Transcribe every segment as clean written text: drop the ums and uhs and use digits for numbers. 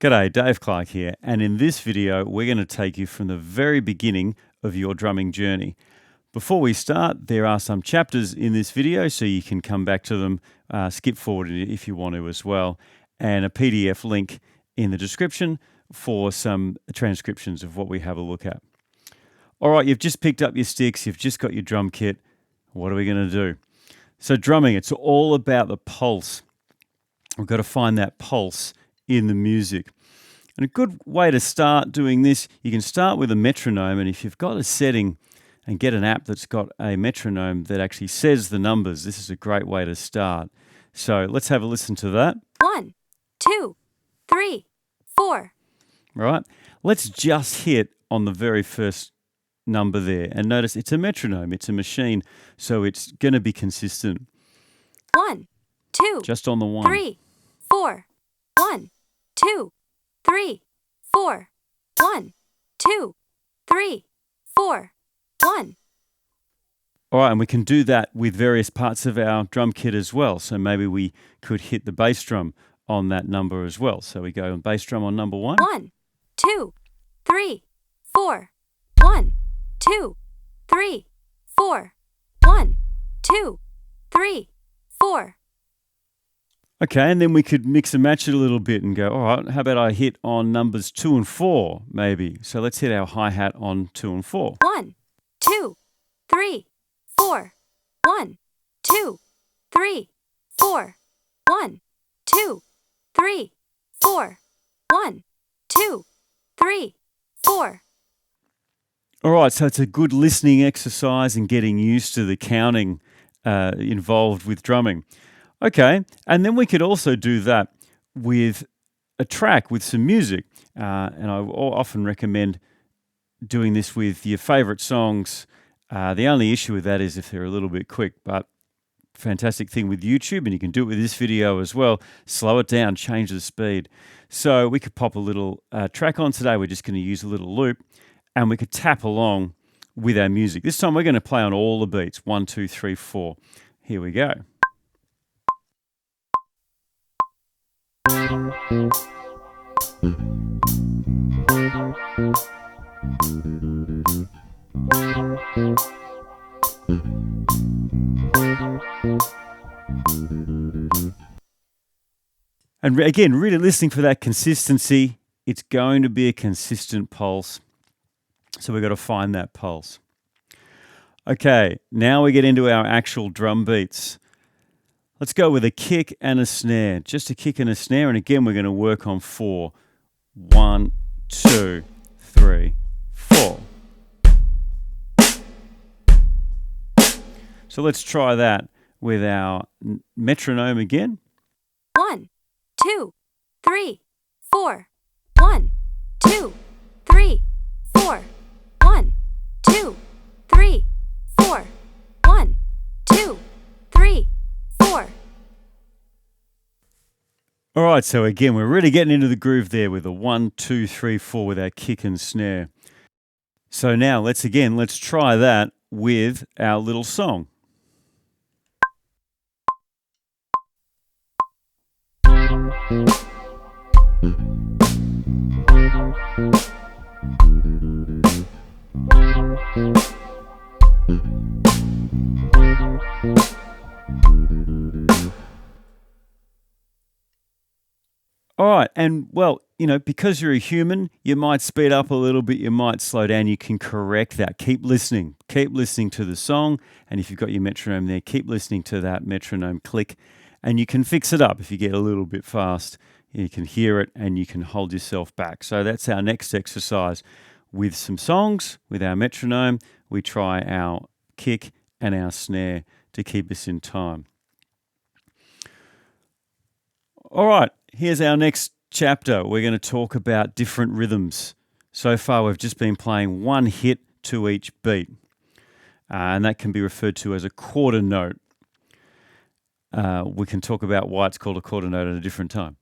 G'day, Dave Clark here, and in this video we're going to take you from the very beginning of your drumming journey. Before we start, there are some chapters in this video so you can come back to them, skip forward if you want to as well, and a PDF link in the description for some transcriptions of what we have a look at. All right, you've just picked up your sticks, you've just got your drum kit. What are we going to do? So drumming, it's all about the pulse. We've got to find that pulse in the music. And a good way to start doing this, you can start with a metronome, and if you've got a setting and get an app that's got a metronome that actually says the numbers, this is a great way to start. So let's have a listen to that. 1, 2, 3, 4. All right, let's just hit on the very first number there, and notice it's a metronome, it's a machine, so it's going to be consistent. 1, 2, just on the 1. 3, 4. 1, 2, 3, 4. 1, 2, 3, 4. 1. All right, and we can do that with various parts of our drum kit as well. So maybe we could hit the bass drum on that number as well. So we go on bass drum on number 1. 1, 2, 3, 4. 1, 2, 3, 4. 1, 2, 3, 4. Okay, and then we could mix and match it a little bit and go, all right, how about I hit on numbers 2 and 4 maybe? So let's hit our hi-hat on 2 and 4. 1, 2, 3, 4. 1, 2, 3, 4. 1, 2, 3, 4. 1, 2, 3, 4. All right, so it's a good listening exercise and getting used to the counting involved with drumming. Okay, and then we could also do that with a track, with some music. And I often recommend doing this with your favourite songs. The only issue with that is if they're a little bit quick, but fantastic thing with YouTube, and you can do it with this video as well, slow it down, change the speed. So we could pop a little track on today. We're just going to use a little loop, and we could tap along with our music. This time we're going to play on all the beats, 1, 2, 3, 4. Here we go. And again, really listening for that consistency. It's going to be a consistent pulse. So we've got to find that pulse. Okay, now we get into our actual drum beats. Let's go with a kick and a snare. Just a kick and a snare. And again, we're going to work on 4. 1, 2, 3, 4. So let's try that with our metronome again. 1, 2, 3, 4. 1, 2, 3, 4. 1, 2, 3, 4. 1, 2, 3, 4. All right, so again, we're really getting into the groove there with a 1, 2, 3, 4 with our kick and snare. So now let's try that with our little song. All right, and well, because you're a human, you might speed up a little bit, you might slow down, you can correct that. Keep listening to the song, and if you've got your metronome there, keep listening to that metronome click, and you can fix it up if you get a little bit fast. You can hear it, and you can hold yourself back. So that's our next exercise. With some songs, with our metronome, we try our kick and our snare to keep us in time. All right, here's our next chapter. We're going to talk about different rhythms. So far, we've just been playing one hit to each beat, and that can be referred to as a quarter note. We can talk about why it's called a quarter note at a different time.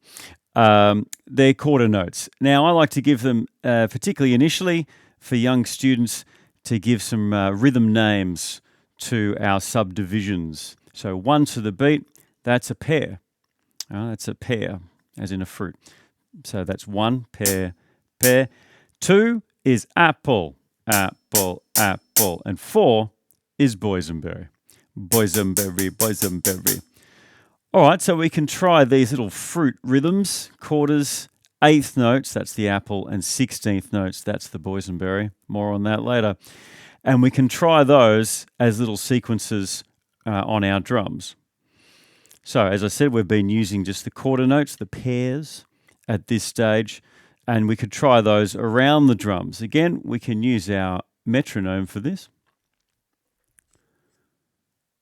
They're quarter notes. Now, I like to give them, particularly initially for young students, to give some rhythm names to our subdivisions. So 1 to the beat, that's a pair. That's a pear, as in a fruit. So that's one, pear, pear. 2 is apple, apple, apple. And 4 is boysenberry, boysenberry, boysenberry. All right, so we can try these little fruit rhythms, quarters, eighth notes, that's the apple, and 16th notes, that's the boysenberry. More on that later. And we can try those as little sequences on our drums. So as I said, we've been using just the quarter notes, the pairs at this stage, and we could try those around the drums. Again, we can use our metronome for this.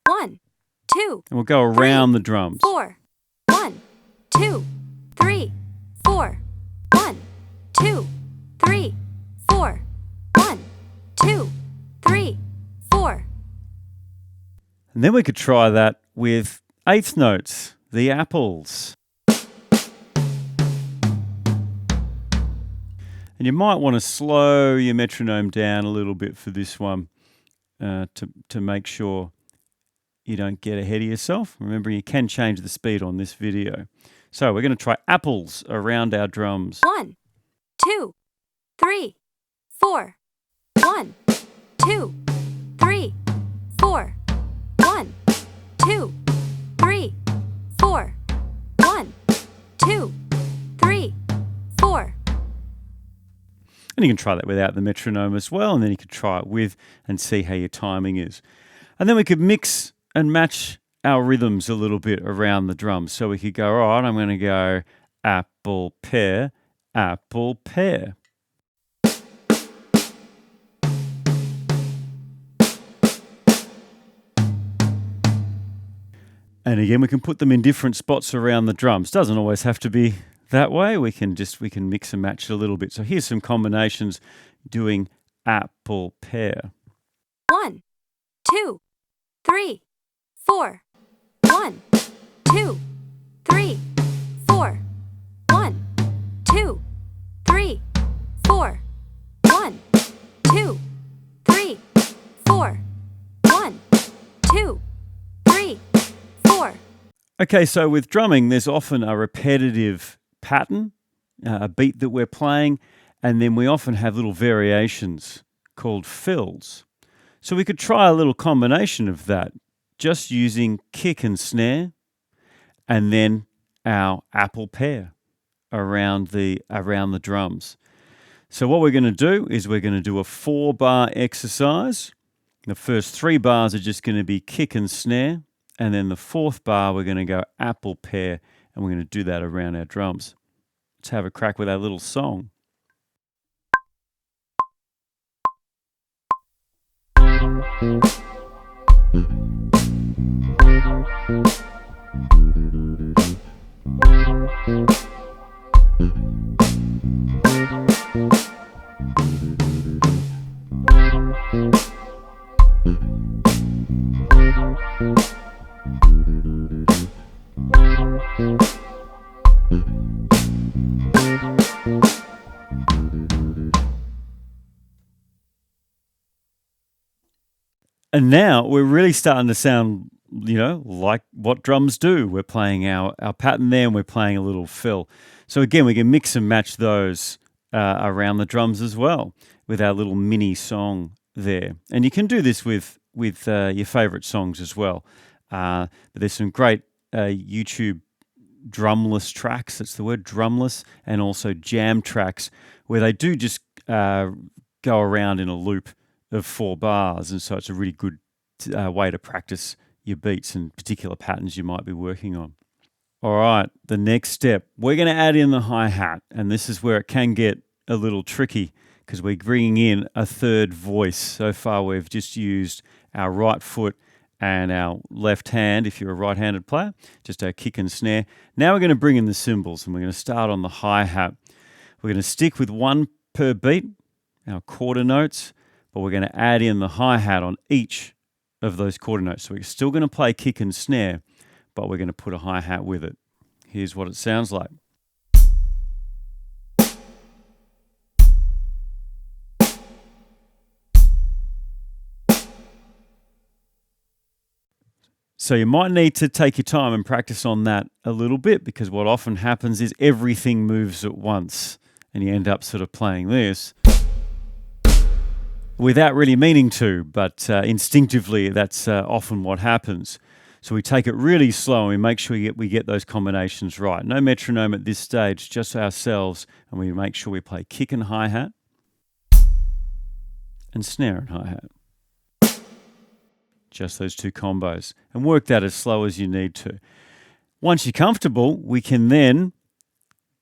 1, 2. And we'll go around the drums. 4. 1, 2, 3, 4. 1, 2, 3, 4. 1, 2, 3, 4. And then we could try that with eighth notes, the apples. And you might want to slow your metronome down a little bit for this one to make sure you don't get ahead of yourself. Remember, you can change the speed on this video. So we're going to try apples around our drums. 1, 2, 3, 4. 1, 2, 3, 4. 1, 2, 3, 4. 1, 2, 3, 4. And you can try that without the metronome as well, and then you could try it with and see how your timing is. And then we could mix and match our rhythms a little bit around the drums. So we could go, all right, I'm going to go apple, pear, apple, pear. And again, we can put them in different spots around the drums. Doesn't always have to be that way. We can mix and match a little bit. So here's some combinations doing apple, pear. 1, 2, 3, 4. 1, 2, 3, 4. 1, 2, 3, 4. 1, 2, 3, 4. 1, 2, 3, 4. Okay, so with drumming, there's often a repetitive pattern, a beat that we're playing, and then we often have little variations called fills. So we could try a little combination of that, just using kick and snare, and then our apple pear around the drums. So what we're going to do is we're going to do a 4-bar exercise. The first 3 bars are just going to be kick and snare, and then the 4th bar we're going to go apple pear, and we're going to do that around our drums. Let's have a crack with our little song. And now we're really starting to sound, like what drums do. We're playing our pattern there, and we're playing a little fill. So again, we can mix and match those around the drums as well with our little mini song there. And you can do this with your favorite songs as well. But there's some great YouTube drumless tracks, that's the word, drumless, and also jam tracks where they do just go around in a loop of 4 bars, and so it's a really good way to practice your beats and particular patterns you might be working on. All right, the next step, we're going to add in the hi-hat, and this is where it can get a little tricky because we're bringing in a third voice. So far we've just used our right foot and our left hand, if you're a right-handed player, just our kick and snare. Now we're going to bring in the cymbals, and we're going to start on the hi-hat. We're going to stick with 1 per beat, our quarter notes, but we're going to add in the hi-hat on each of those quarter notes. So we're still going to play kick and snare, but we're going to put a hi-hat with it. Here's what it sounds like. So you might need to take your time and practice on that a little bit, because what often happens is everything moves at once and you end up sort of playing this without really meaning to, but instinctively that's often what happens. So we take it really slow and we make sure we get those combinations right. No metronome at this stage, just ourselves, and we make sure we play kick and hi-hat and snare and hi-hat. Just those two combos, and work that as slow as you need to. Once you're comfortable, we can then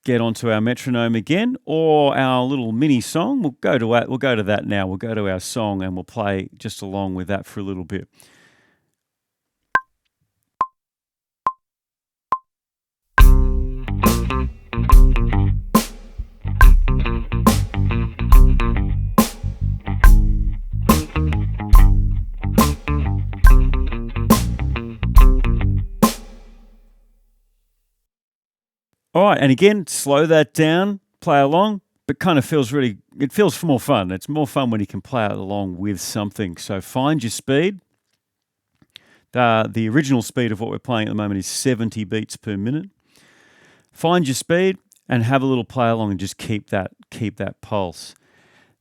get onto our metronome again, or our little mini song. We'll go to that now. We'll go to our song and we'll play just along with that for a little bit. All right, and again, slow that down, play along, but it feels more fun. It's more fun when you can play it along with something. So find your speed. The original speed of what we're playing at the moment is 70 beats per minute. Find your speed and have a little play along and just keep that pulse.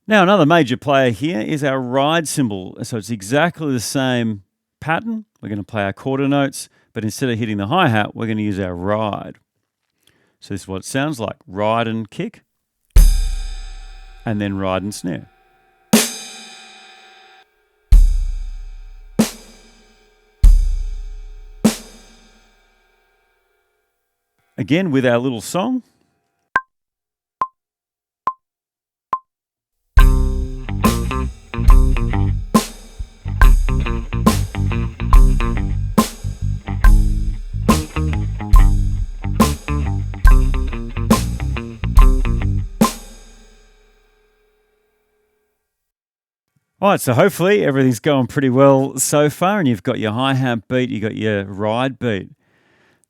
Now, another major player here is our ride cymbal. So it's exactly the same pattern. We're going to play our quarter notes, but instead of hitting the hi-hat, we're going to use our ride. So this is what it sounds like. Ride and kick, and then ride and snare. Again, with our little song. All right, so hopefully everything's going pretty well so far, and you've got your hi-hat beat, you've got your ride beat.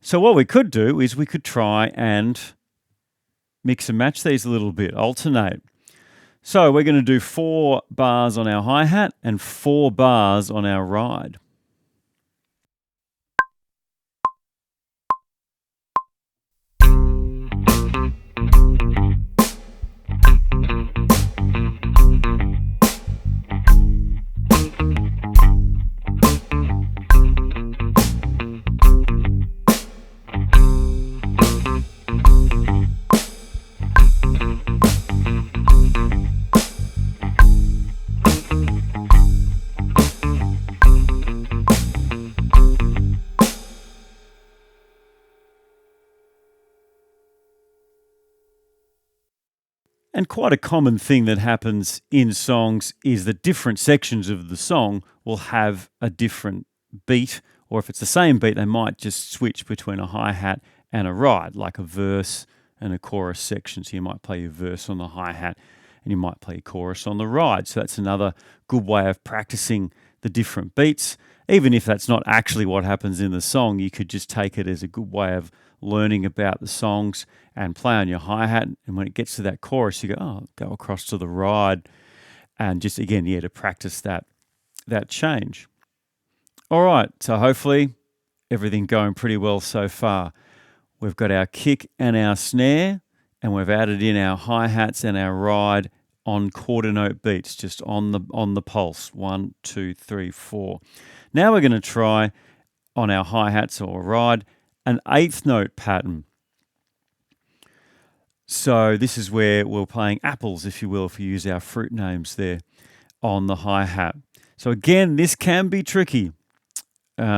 So what we could do is we could try and mix and match these a little bit, alternate. So we're going to do 4 bars on our hi-hat and 4 bars on our ride. And quite a common thing that happens in songs is that different sections of the song will have a different beat, or if it's the same beat, they might just switch between a hi-hat and a ride, like a verse and a chorus section. So you might play your verse on the hi-hat and you might play a chorus on the ride. So that's another good way of practicing the different beats. Even if that's not actually what happens in the song, you could just take it as a good way of learning about the songs and play on your hi-hat. And when it gets to that chorus, you go across to the ride, and just again, to practice that change. All right, so hopefully everything going pretty well so far. We've got our kick and our snare, and we've added in our hi-hats and our ride on quarter note beats, just on the pulse. 1, 2, 3, 4. Now we're going to try on our hi-hats or ride an 8th note pattern. So this is where we're playing apples, if you will, if you use our fruit names there on the hi-hat. So again, this can be tricky.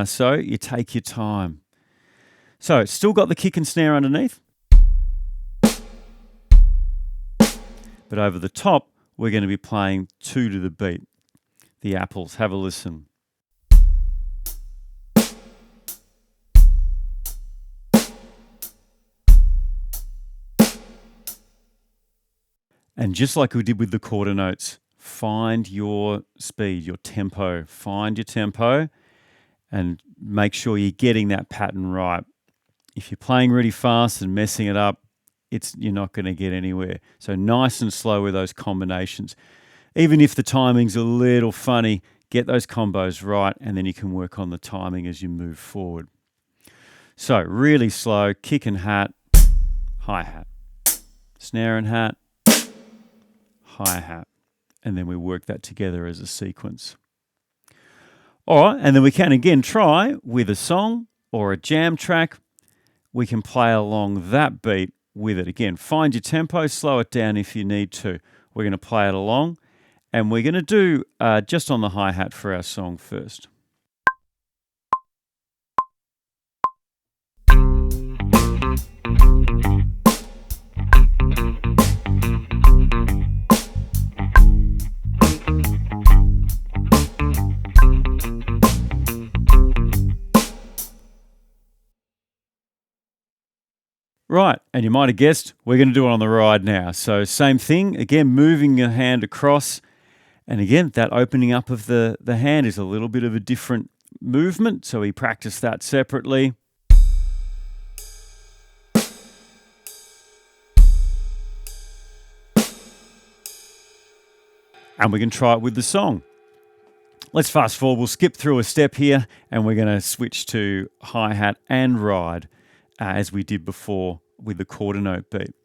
So you take your time. So it's still got the kick and snare underneath. But over the top, we're going to be playing 2 to the beat. The apples. Have a listen. And just like we did with the quarter notes, find your speed, your tempo. Find your tempo and make sure you're getting that pattern right. If you're playing really fast and messing it up, you're not going to get anywhere. So nice and slow with those combinations. Even if the timing's a little funny, get those combos right, and then you can work on the timing as you move forward. So really slow, kick and hat, hi-hat, snare and hat, hi-hat, and then we work that together as a sequence. All right, and then we can again try with a song or a jam track. We can play along that beat with it. Again, find your tempo, slow it down if you need to. We're going to play it along, and we're going to do just on the hi-hat for our song first. Right, and you might have guessed, we're going to do it on the ride now. So same thing, again, moving your hand across. And again, that opening up of the hand is a little bit of a different movement. So we practice that separately. And we can try it with the song. Let's fast forward, we'll skip through a step here, and we're going to switch to hi-hat and ride. As we did before with the quarter note beat.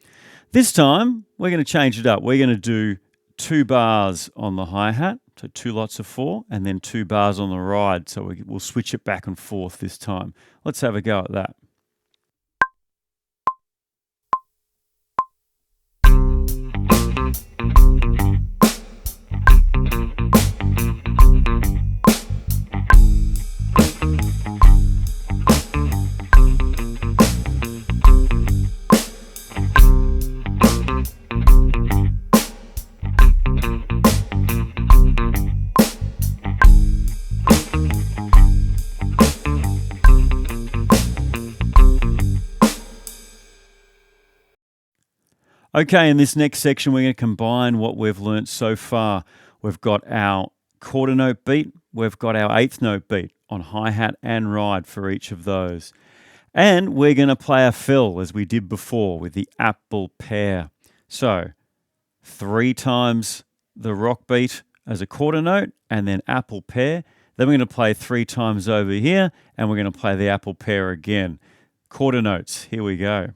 This time, we're going to change it up. We're going to do 2 bars on the hi-hat, so 2 lots of 4, and then 2 bars on the ride. So we'll switch it back and forth this time. Let's have a go at that. Okay, in this next section, we're going to combine what we've learnt so far. We've got our quarter note beat, we've got our 8th note beat on hi-hat and ride for each of those. And we're going to play a fill as we did before with the apple pair. So 3 times the rock beat as a quarter note and then apple pair. Then we're going to play 3 times over here and we're going to play the apple pair again. Quarter notes, here we go.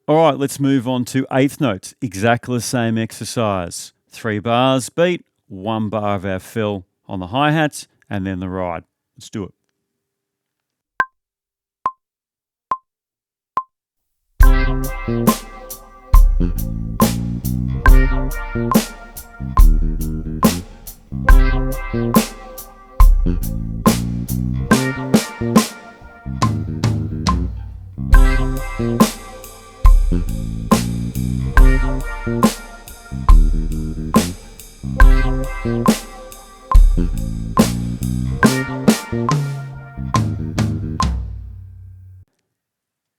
All right, let's move on to 8th notes. Exactly the same exercise. 3 bars beat, 1 bar of our fill on the hi-hats, and then the ride. Let's do it.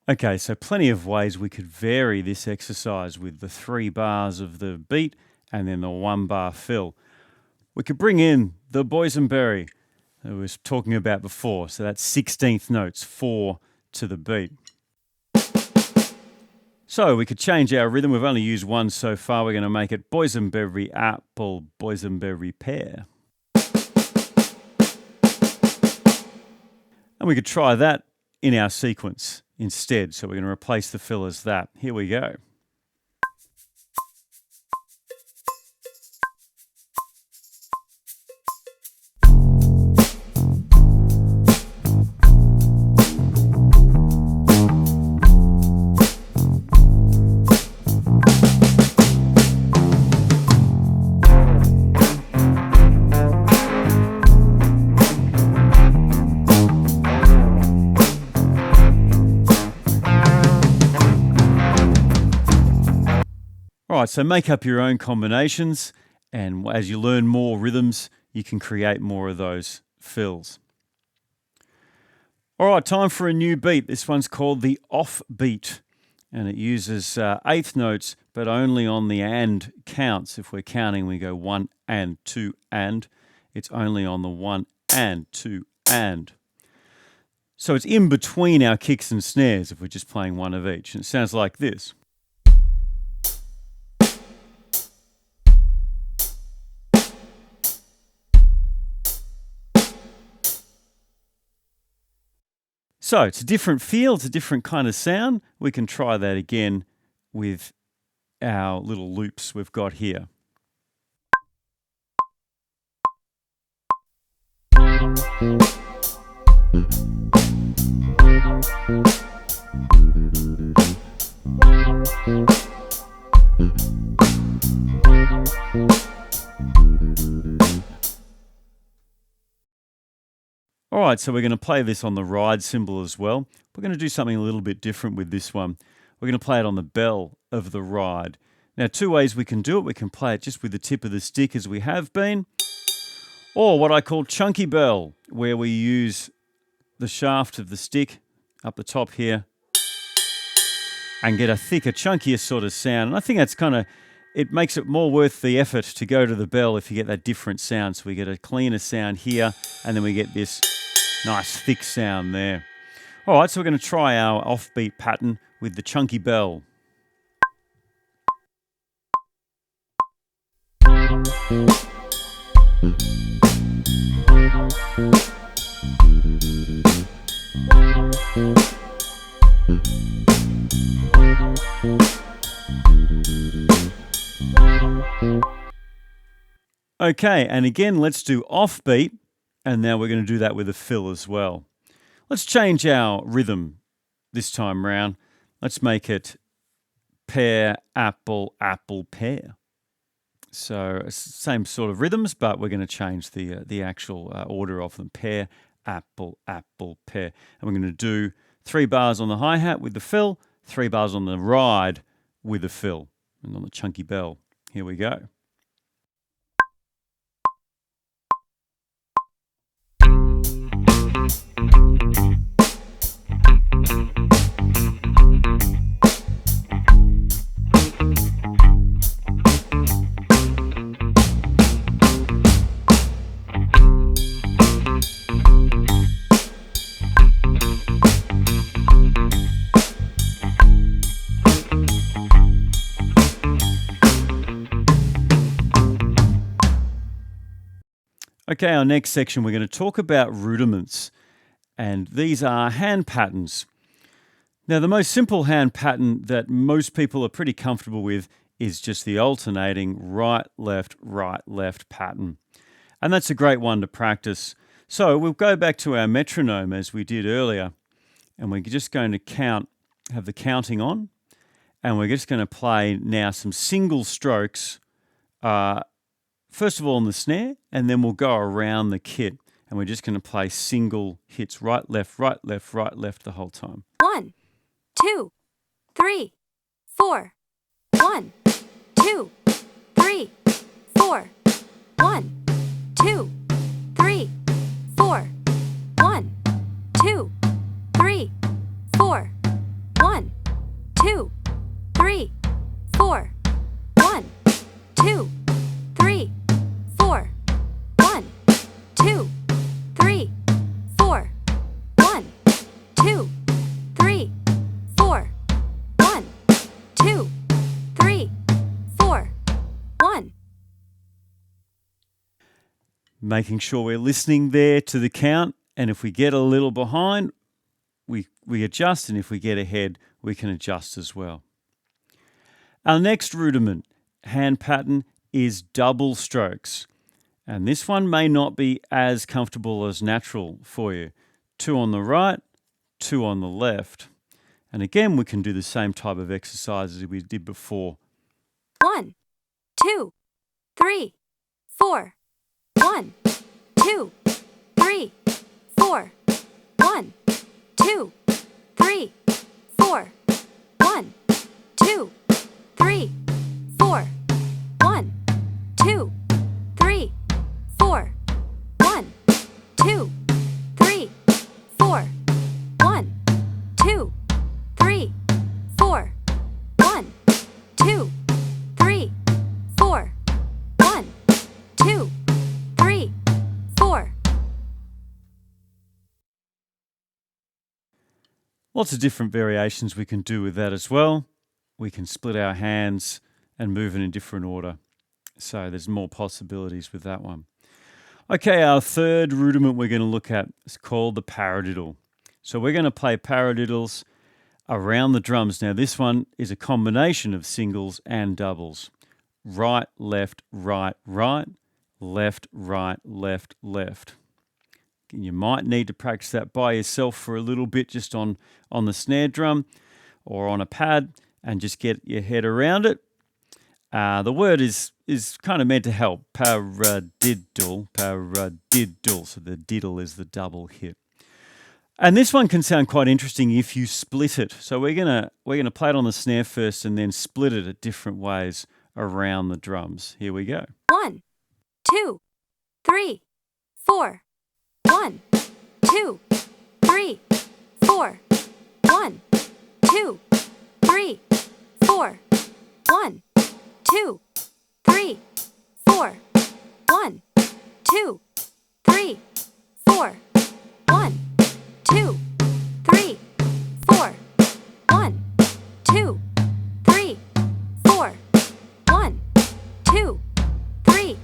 Okay, so plenty of ways we could vary this exercise with the 3 bars of the beat and then the 1 bar fill. We could bring in the boysenberry that we were talking about before. So that's 16th notes, 4 to the beat. So we could change our rhythm. We've only used 1 so far. We're going to make it boysenberry apple, boysenberry pear. And we could try that in our sequence instead. So we're going to replace the fill as that. Here we go. All right, so make up your own combinations, and as you learn more rhythms, you can create more of those fills. All right, time for a new beat. This one's called the off beat, and it uses eighth notes, but only on the and counts. If we're counting, we go 1 and 2 and. It's only on the 1 and 2 and. So it's in between our kicks and snares if we're just playing one of each. And it sounds like this. So it's a different feel, it's a different kind of sound. We can try that again with our little loops we've got here. All right, so we're going to play this on the ride cymbal as well. We're going to do something a little bit different with this one. We're going to play it on the bell of the ride. Now, two ways we can do it. We can play it just with the tip of the stick as we have been, or what I call chunky bell, where we use the shaft of the stick up the top here and get a thicker, chunkier sort of sound. And I think that's it makes it more worth the effort to go to the bell if you get that different sound. So we get a cleaner sound here, and then we get this nice thick sound there. All right, so we're going to try our offbeat pattern with the chunky bell. Okay, and again, let's do offbeat, and now we're going to do that with a fill as well. Let's change our rhythm this time round. Let's make it pear, apple, apple, pear. So same sort of rhythms, but we're going to change the actual order of them. Pear, apple, apple, pear. And we're going to do 3 bars on the hi-hat with the fill, 3 bars on the ride with the fill, and on the chunky bell. Here we go. Okay, our next section, we're going to talk about rudiments, and these are hand patterns. Now, the most simple hand pattern that most people are pretty comfortable with is just the alternating right, left pattern. And that's a great one to practice. So we'll go back to our metronome as we did earlier, and we're just going to have the counting on, and we're just going to play now some single strokes, first of all on the snare, and then we'll go around the kit, and we're just going to play single hits, right, left, the whole time. 1, 2, 3, 4. 1, 2, 3, 4. 1, 2, 3, 4. 1, 2, 3, 4. 1, 2, 3, 4. 1, 2, 3, 4. 1, 2, 3, 4. 1, 2, 3, 4. 1, 2, 3, 4. 1. Making sure we're listening there to the count, and if we get a little behind, we adjust, and if we get ahead, we can adjust as well. Our next rudiment hand pattern is double strokes, and this one may not be as comfortable as natural for you. 2 on the right, 2 on the left. And again, we can do the same type of exercise as we did before. 1, 2, 3, 4. 1, 2, 3, 4. 1, 2, 3, 4. 1, 2, 3, 4. 2, 3, 4. 1, 2, 3, 4. Lots of different variations we can do with that as well. We can split our hands and move in a different order. So there's more possibilities with that one. Okay, our third rudiment we're going to look at is called the paradiddle. So we're going to play paradiddles around the drums. Now this one is a combination of singles and doubles. Right, left, right, right, left, right, left, left. You might need to practice that by yourself for a little bit just on the snare drum or on a pad and just get your head around it. The word is kind of meant to help. Paradiddle, paradiddle. So the diddle is the double hit. And this one can sound quite interesting if you split it. So we're gonna play it on the snare first and then split it at different ways around the drums. Here we go. 1, 2, 3, 4. 1, 2, 3, 4. 1, 2, 3, 4. 1, 2, 3, 4. 1, 2, 3, 4. 1, 2, 3, 4. 1, 2, 3, 4. 1, 2, 3,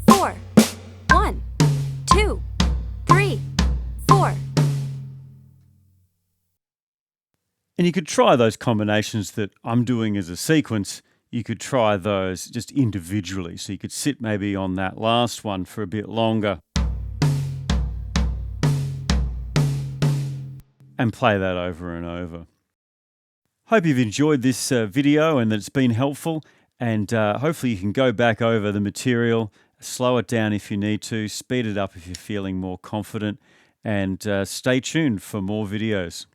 4. 1, 2, 3, 4. And you could try those combinations that I'm doing as a sequence. You could try those just individually. So you could sit maybe on that last one for a bit longer and play that over and over. Hope you've enjoyed this video and that it's been helpful, and hopefully you can go back over the material, slow it down if you need to, speed it up if you're feeling more confident, and stay tuned for more videos.